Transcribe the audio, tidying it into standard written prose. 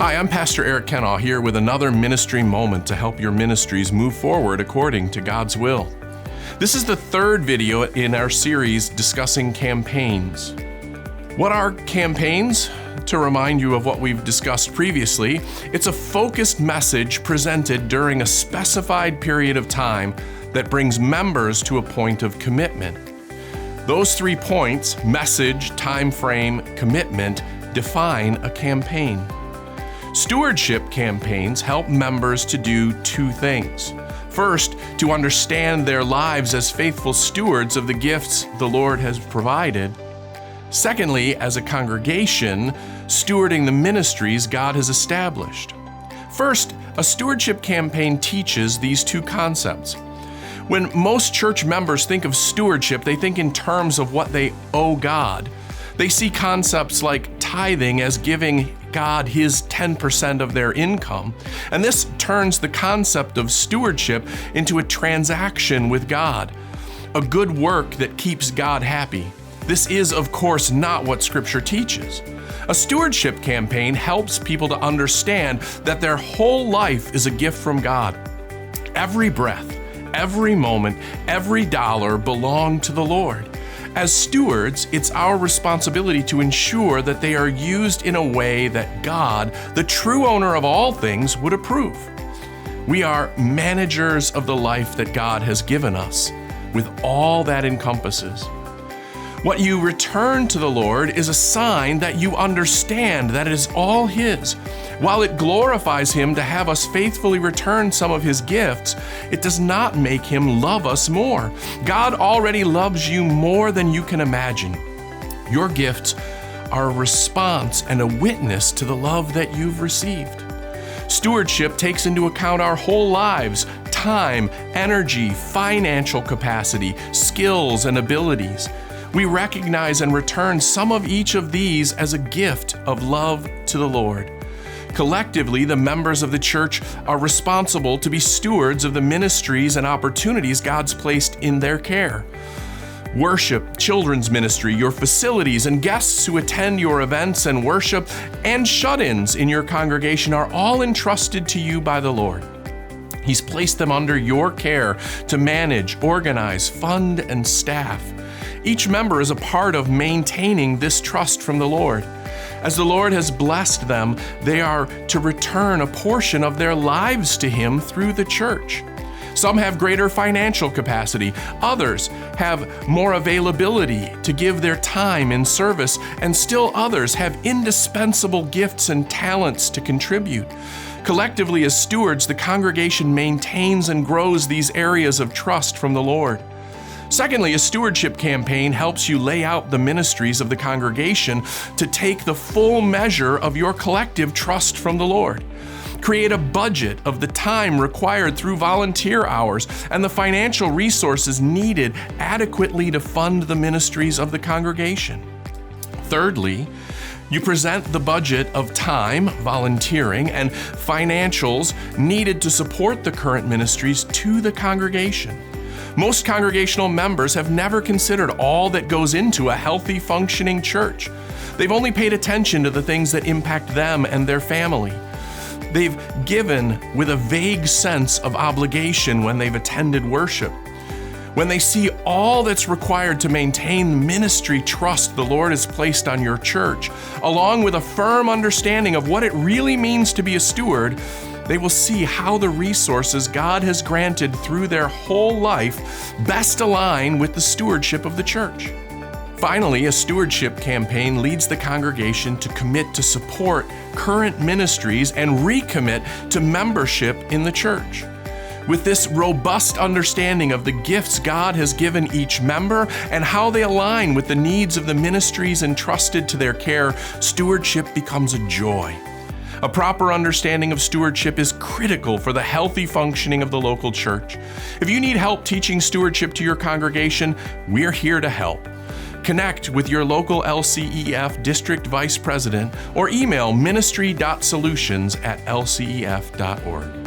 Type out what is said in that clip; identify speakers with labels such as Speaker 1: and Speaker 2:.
Speaker 1: Hi, I'm Pastor Eric Kennaugh here with another ministry moment to help your ministries move forward according to God's will. This is the third video in our series discussing campaigns. What are campaigns? To remind you of what we've discussed previously, it's a focused message presented during a specified period of time that brings members to a point of commitment. Those 3 points, message, time frame, commitment, define a campaign. Stewardship campaigns help members to do 2 things. First, to understand their lives as faithful stewards of the gifts the Lord has provided. Secondly, as a congregation, stewarding the ministries God has established. First, a stewardship campaign teaches these 2 concepts. When most church members think of stewardship, they think in terms of what they owe God. They see concepts like tithing as giving God His 10% of their income, and this turns the concept of stewardship into a transaction with God, a good work that keeps God happy. This is, of course, not what Scripture teaches. A stewardship campaign helps people to understand that their whole life is a gift from God. Every breath, every moment, every dollar belong to the Lord. As stewards, it's our responsibility to ensure that they are used in a way that God, the true owner of all things, would approve. We are managers of the life that God has given us, with all that encompasses. What you return to the Lord is a sign that you understand that it is all His. While it glorifies Him to have us faithfully return some of His gifts, it does not make Him love us more. God already loves you more than you can imagine. Your gifts are a response and a witness to the love that you've received. Stewardship takes into account our whole lives, time, energy, financial capacity, skills, and abilities. We recognize and return some of each of these as a gift of love to the Lord. Collectively, the members of the church are responsible to be stewards of the ministries and opportunities God's placed in their care. Worship, children's ministry, your facilities, and guests who attend your events and worship, and shut-ins in your congregation are all entrusted to you by the Lord. He's placed them under your care to manage, organize, fund, and staff. Each member is a part of maintaining this trust from the Lord. As the Lord has blessed them, they are to return a portion of their lives to Him through the church. Some have greater financial capacity. Others have more availability to give their time in service, and still others have indispensable gifts and talents to contribute. Collectively, as stewards, the congregation maintains and grows these areas of trust from the Lord. Secondly, a stewardship campaign helps you lay out the ministries of the congregation to take the full measure of your collective trust from the Lord. Create a budget of the time required through volunteer hours and the financial resources needed adequately to fund the ministries of the congregation. Thirdly, you present the budget of time, volunteering, and financials needed to support the current ministries to the congregation. Most congregational members have never considered all that goes into a healthy, functioning church. They've only paid attention to the things that impact them and their family. They've given with a vague sense of obligation when they've attended worship. When they see all that's required to maintain the ministry trust the Lord has placed on your church, along with a firm understanding of what it really means to be a steward, they will see how the resources God has granted through their whole life best align with the stewardship of the church. Finally, a stewardship campaign leads the congregation to commit to support current ministries and recommit to membership in the church. With this robust understanding of the gifts God has given each member and how they align with the needs of the ministries entrusted to their care, stewardship becomes a joy. A proper understanding of stewardship is critical for the healthy functioning of the local church. If you need help teaching stewardship to your congregation, we're here to help. Connect with your local LCEF District Vice President or email ministry.solutions@lcef.org.